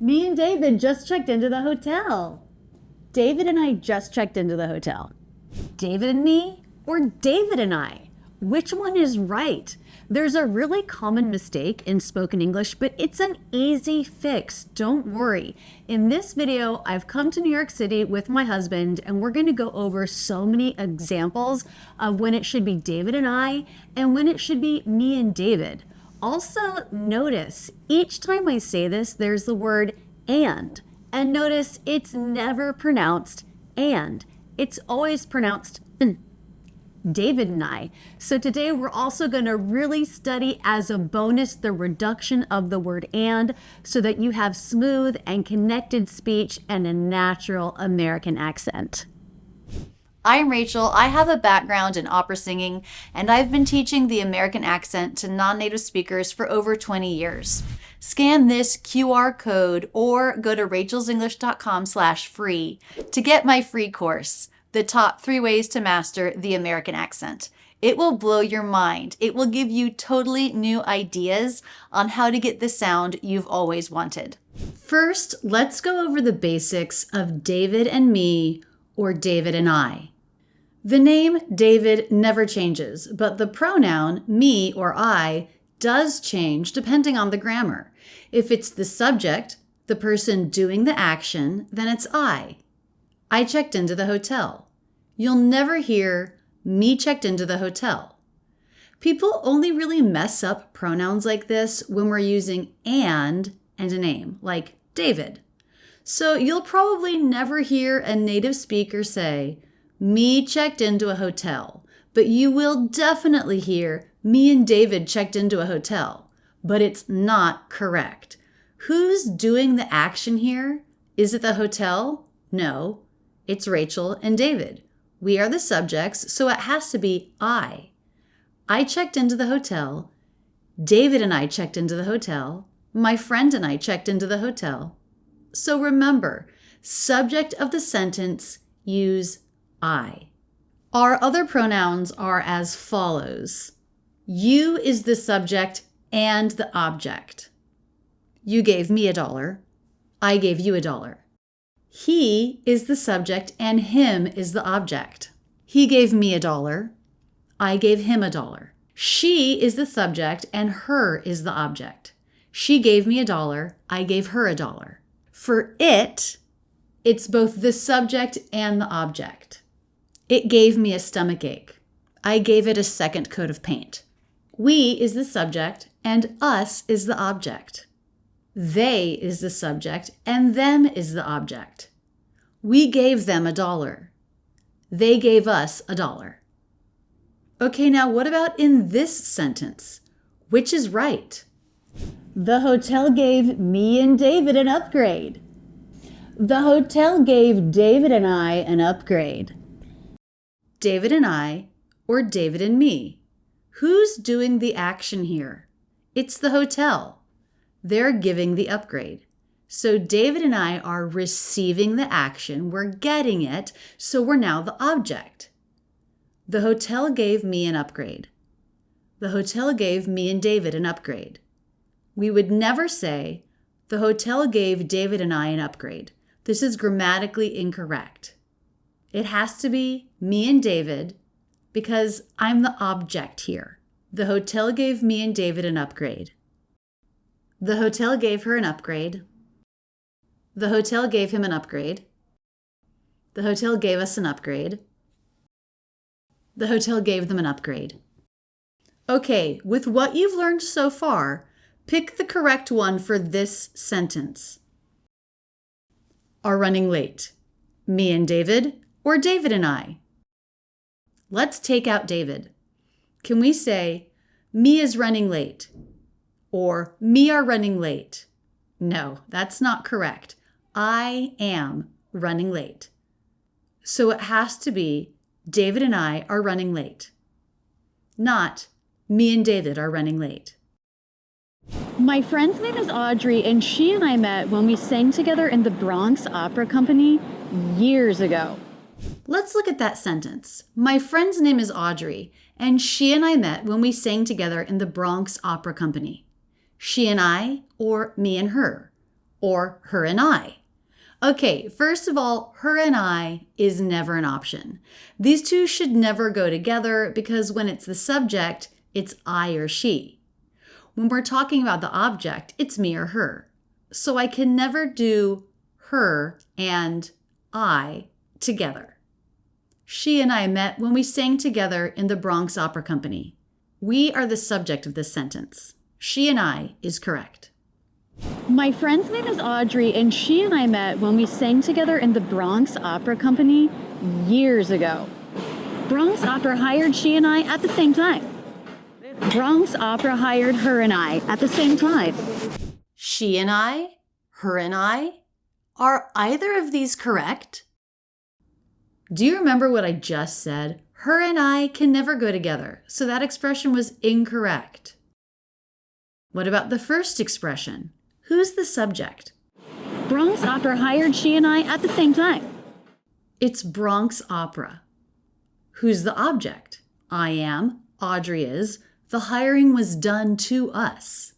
Me and David just checked into the hotel. David and I just checked into the hotel. David and me or David and I? Which one is right? There's a really common mistake in spoken English, but it's an easy fix. Don't worry. In this video, I've come to New York City with my husband, and we're going to go over so many examples of when it should be David and I and when it should be me and David. Also, notice each time I say this, there's the word and notice it's never pronounced and. It's always pronounced David and I. So today we're also going to really study as a bonus the reduction of the word and so that you have smooth and connected speech and a natural American accent. I'm Rachel. I have a background in opera singing, and I've been teaching the American accent to non-native speakers for over 20 years. Scan this QR code or go to rachelsenglish.com/free to get my free course, The Top 3 Ways to Master the American Accent. It will blow your mind. It will give you totally new ideas on how to get the sound you've always wanted. First, let's go over the basics of David and me or David and I. The name David never changes, but the pronoun me or I does change depending on the grammar. If it's the subject, the person doing the action, then it's I. I checked into the hotel. You'll never hear me checked into the hotel. People only really mess up pronouns like this when we're using and a name, like David. So you'll probably never hear a native speaker say, me checked into a hotel, but you will definitely hear me and David checked into a hotel, but it's not correct. Who's doing the action here? Is it the hotel? No, it's Rachel and David. We are the subjects, so it has to be I. I checked into the hotel. David and I checked into the hotel. My friend and I checked into the hotel. So remember, subject of the sentence, use I. Our other pronouns are as follows. You is the subject and the object. You gave me $1. I gave you $1. He is the subject and him is the object. He gave me $1. I gave him $1. She is the subject and her is the object. She gave me $1. I gave her $1. For it, it's both the subject and the object. It gave me a stomachache. I gave it a second coat of paint. We is the subject and us is the object. They is the subject and them is the object. We gave them $1. They gave us $1. Okay, now what about in this sentence? Which is right? The hotel gave me and David an upgrade. The hotel gave David and I an upgrade. David and I or David and me? Who's doing the action here? It's the hotel. They're giving the upgrade. So David and I are receiving the action. We're getting it, so we're now the object. The hotel gave me an upgrade. The hotel gave me and David an upgrade. We would never say, the hotel gave David and I an upgrade. This is grammatically incorrect. It has to be me and David because I'm the object here. The hotel gave me and David an upgrade. The hotel gave her an upgrade. The hotel gave him an upgrade. The hotel gave us an upgrade. The hotel gave them an upgrade. Okay, with what you've learned so far, pick the correct one for this sentence. Are running late. Me and David or David and I? Let's take out David. Can we say, me is running late? Or me are running late? No, that's not correct. I am running late. So it has to be, David and I are running late. Not, me and David are running late. My friend's name is Audrey, and she and I met when we sang together in the Bronx Opera Company years ago. Let's look at that sentence. My friend's name is Audrey, and she and I met when we sang together in the Bronx Opera Company. She and I, or me and her, or her and I? Okay, first of all, her and I is never an option. These two should never go together because when it's the subject, it's I or she. When we're talking about the object, it's me or her. So I can never do her and I together. She and I met when we sang together in the Bronx Opera Company. We are the subject of this sentence. She and I is correct. My friend's name is Audrey, and she and I met when we sang together in the Bronx Opera Company years ago. Bronx Opera hired she and I at the same time. Bronx Opera hired her and I at the same time. She and I, her and I, are either of these correct? Do you remember what I just said? Her and I can never go together, so that expression was incorrect. What about the first expression? Who's the subject? Bronx Opera hired she and I at the same time. It's Bronx Opera. Who's the object? I am, Audrey is. The hiring was done to us.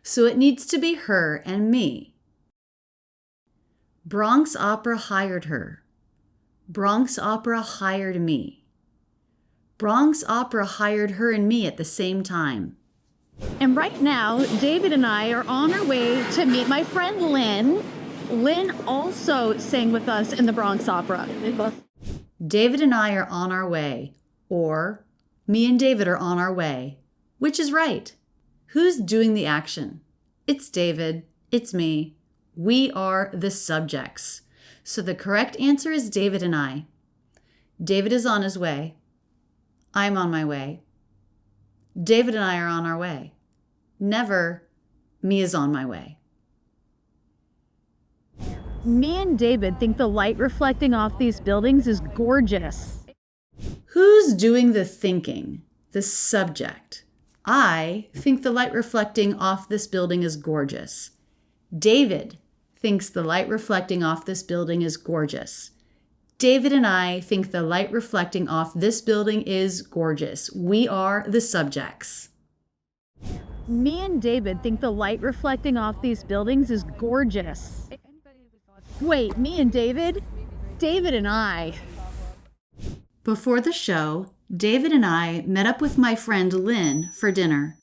So it needs to be her and me. Bronx Opera hired her. Bronx Opera hired me. Bronx Opera hired her and me at the same time. And right now, David and I are on our way to meet my friend Lynne. Lynne also sang with us in the Bronx Opera. David and I are on our way, or me and David are on our way. Which is right? Who's doing the action? It's David. It's me. We are the subjects. So the correct answer is David and I. David is on his way. I'm on my way. David and I are on our way. Never, me is on my way. Me and David think the light reflecting off these buildings is gorgeous. Who's doing the thinking? The subject. I think the light reflecting off this building is gorgeous. David thinks the light reflecting off this building is gorgeous. David and I think the light reflecting off this building is gorgeous. We are the subjects. Me and David think the light reflecting off these buildings is gorgeous. Wait, me and David? David and I. Before the show, David and I met up with my friend Lynne for dinner.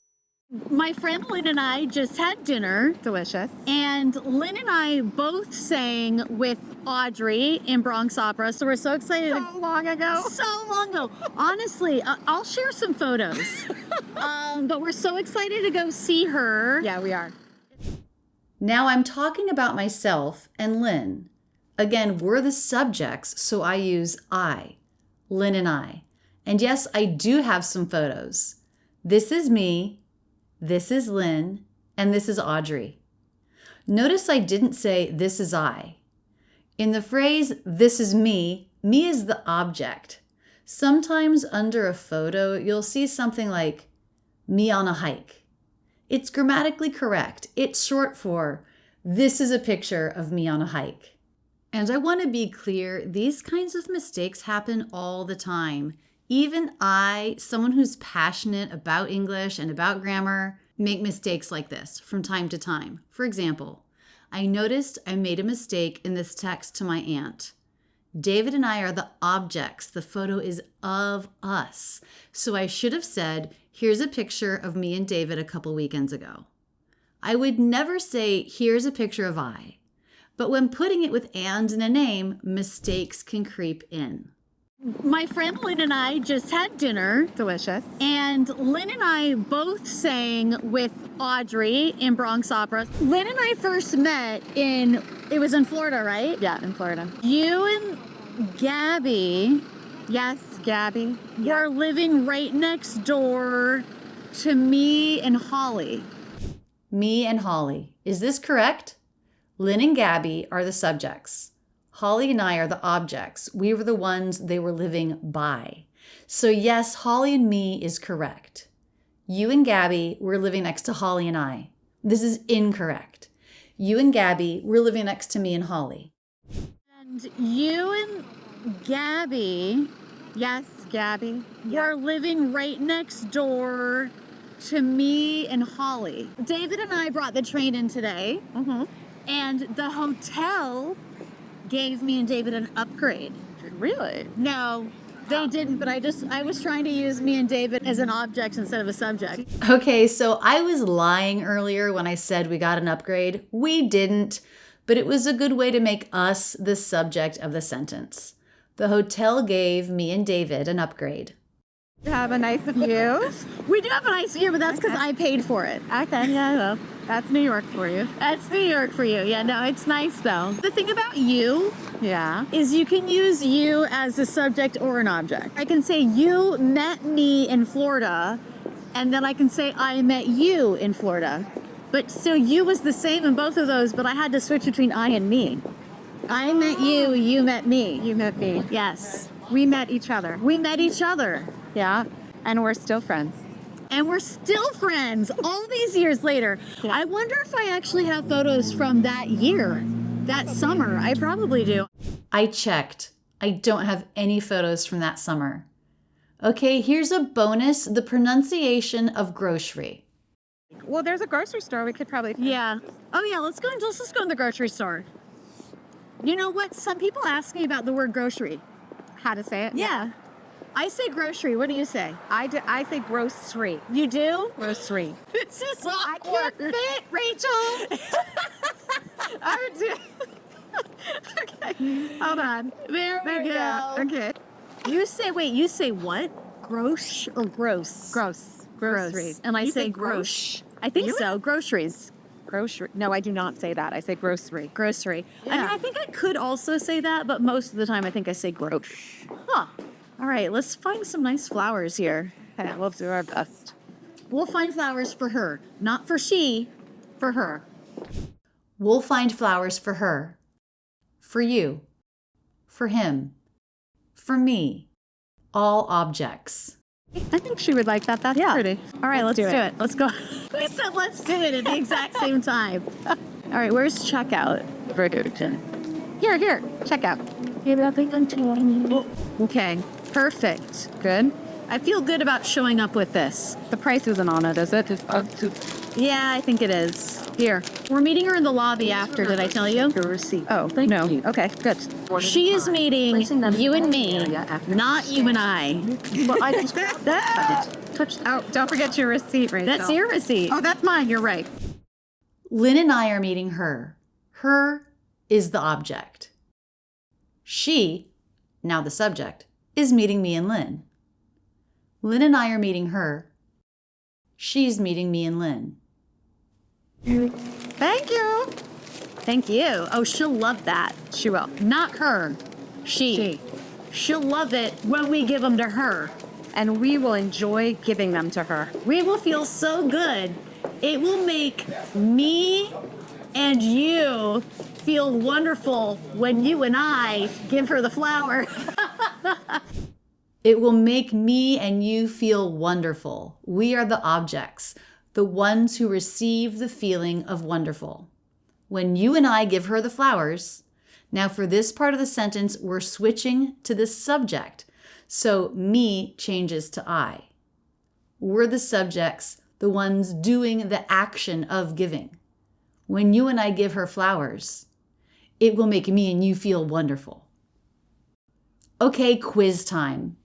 My friend Lynne and I just had dinner. Delicious. And Lynne and I both sang with Audrey in Bronx Opera, so we're so excited. So long ago. So long ago. Honestly, I'll share some photos. But we're so excited to go see her. Yeah, we are. Now I'm talking about myself and Lynne. Again, we're the subjects, so I use I, Lynne and I. And yes, I do have some photos. This is me, this is Lynne, and this is Audrey. Notice I didn't say this is I. In the phrase this is me is the object. Sometimes under a photo, you'll see something like me on a hike. It's grammatically correct. It's short for this is a picture of me on a hike. And I want to be clear, these kinds of mistakes happen all the time. Even I, someone who's passionate about English and about grammar, make mistakes like this from time to time. For example, I noticed I made a mistake in this text to my aunt. David and I are the objects. The photo is of us. So I should have said, here's a picture of me and David a couple weekends ago. I would never say, here's a picture of I. But when putting it with and in a name, mistakes can creep in. My friend Lynne and I just had dinner. Delicious. And Lynne and I both sang with Audrey in Bronx Opera. Lynne and I first met it was in Florida, right? Yeah, in Florida. You and Gabby. Yes, Gabby. Were living right next door to me and Holly. Me and Holly. Is this correct? Lynne and Gabby are the subjects. Holly and I are the objects. We were the ones they were living by. So yes, Holly and me is correct. You and Gabby were living next to Holly and I. This is incorrect. You and Gabby were living next to me and Holly. And you and Gabby. Yes, Gabby. Were living right next door to me and Holly. David and I brought the train in today. Mm-hmm. And the hotel gave me and David an upgrade. Really? No, they didn't, but I was trying to use me and David as an object instead of a subject. Okay, so I was lying earlier when I said we got an upgrade. We didn't, but it was a good way to make us the subject of the sentence. The hotel gave me and David an upgrade. You have a nice view. We do have a nice view, but that's because I paid for it. Okay, yeah, well, that's New York for you. That's New York for you. Yeah, no, it's nice though. The thing about you Yeah. is you can use you as a subject or an object. I can say you met me in Florida, and then I can say I met you in Florida. But so you was the same in both of those, but I had to switch between I and me. I met you, you met me. You met me. Yes. We met each other. We met each other. Yeah. And we're still friends. And we're still friends all these years later. Yeah. I wonder if I actually have photos from that year, that summer. I probably do. I checked. I don't have any photos from that summer. Okay, here's a bonus, the pronunciation of grocery. Well, there's a grocery store we could probably find. Yeah. Oh yeah, let's go in the grocery store. You know what? Some people ask me about the word grocery. How to say it? Yeah. I say grocery. What do you say? I say grocery. You do? Grocery. This is I awkward. can't fit, Rachel. I would do. Okay. Hold on. There we go. Okay. You say what? Grosh or gross? Gross. Grocery. And I You say gross? grosh. I think Really? so. Groceries. Grocery. No, I do not say that. I say grocery. Grocery. I mean, Yeah. I think I could also say that, but most of the time I think I say grosh. Huh. All right, let's find some nice flowers here. Okay, we'll do our best. We'll find flowers for her. Not for she, for her. We'll find flowers for her, for you, for him, for me, all objects. I think she would like that. That's pretty. All right, let's do do it. Let's go. We said let's do it at the exact same time. All right, where's checkout? Very good. Here. Check out. Okay, perfect. Good. I feel good about showing up with this. The price isn't on it, is it? Yeah, I think it is. Here, we're meeting her in the lobby after, did I tell you? Oh, no. Okay, good. She is meeting you and me, not you and I. Well, I just touched out. Don't forget your receipt, Rachel. That's your receipt. Oh, that's mine. You're right. Lynne and I are meeting her. Her is the object. She, now the subject, is meeting me and Lynne. Lynne and I are meeting her. She's meeting me and Lynne. Thank you. Thank you. Oh, she'll love that. She will. Not her. She. She'll love it when we give them to her. And we will enjoy giving them to her. We will feel so good. It will make me and you feel wonderful when you and I give her the flower. It will make me and you feel wonderful. We are the objects, the ones who receive the feeling of wonderful. When you and I give her the flowers, now for this part of the sentence, we're switching to the subject. So me changes to I. We're the subjects, the ones doing the action of giving. When you and I give her flowers, it will make me and you feel wonderful. Okay, quiz time.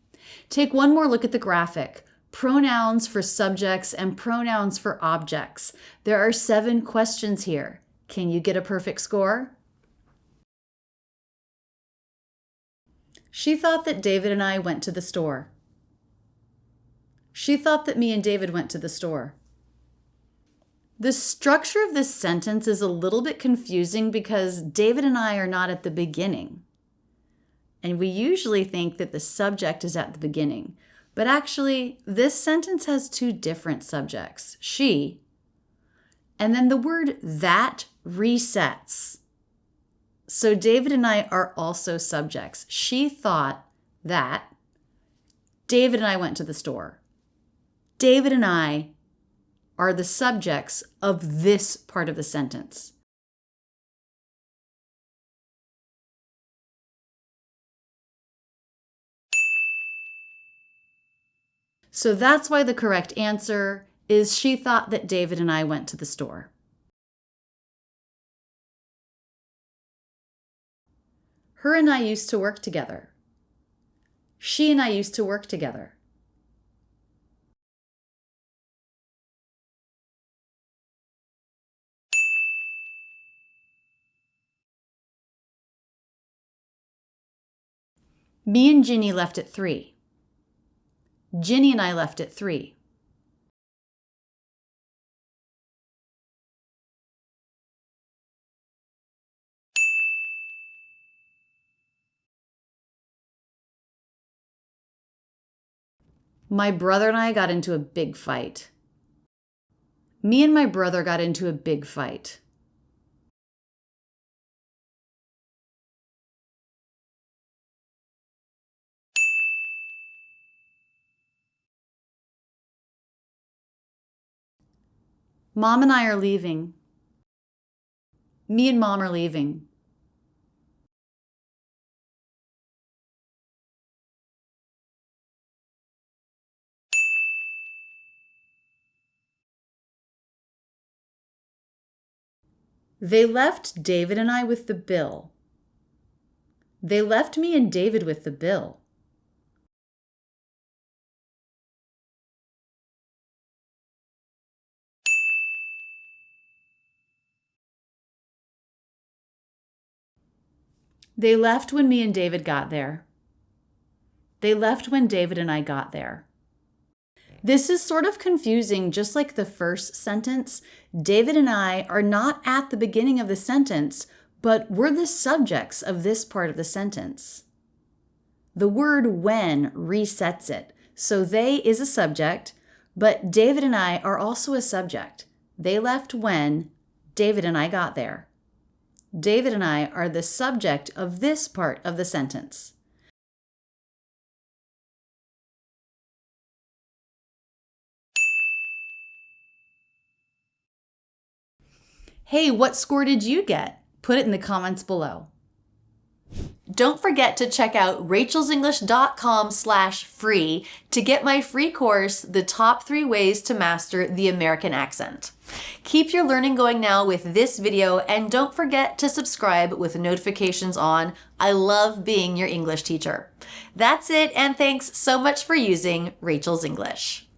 Take one more look at the graphic. Pronouns for subjects and pronouns for objects. There are 7 questions here. Can you get a perfect score? She thought that David and I went to the store. She thought that me and David went to the store. The structure of this sentence is a little bit confusing because David and I are not at the beginning. And we usually think that the subject is at the beginning. But actually, this sentence has 2 different subjects. She, and then the word that resets. So David and I are also subjects. She thought that David and I went to the store. David and I are the subjects of this part of the sentence. So that's why the correct answer is she thought that David and I went to the store. Her and I used to work together. She and I used to work together. Me and Ginny left at 3. Ginny and I left at 3. My brother and I got into a big fight. Me and my brother got into a big fight. Mom and I are leaving. Me and Mom are leaving. They left David and I with the bill. They left me and David with the bill. They left when me and David got there. They left when David and I got there. This is sort of confusing, just like the first sentence. David and I are not at the beginning of the sentence, but we're the subjects of this part of the sentence. The word when resets it. So they is a subject, but David and I are also a subject. They left when David and I got there. David and I are the subject of this part of the sentence. Hey, what score did you get? Put it in the comments below. Don't forget to check out rachelsenglish.com/free to get my free course, The Top 3 Ways to Master the American Accent. Keep your learning going now with this video, and don't forget to subscribe with notifications on. I love being your English teacher. That's it, and thanks so much for using Rachel's English.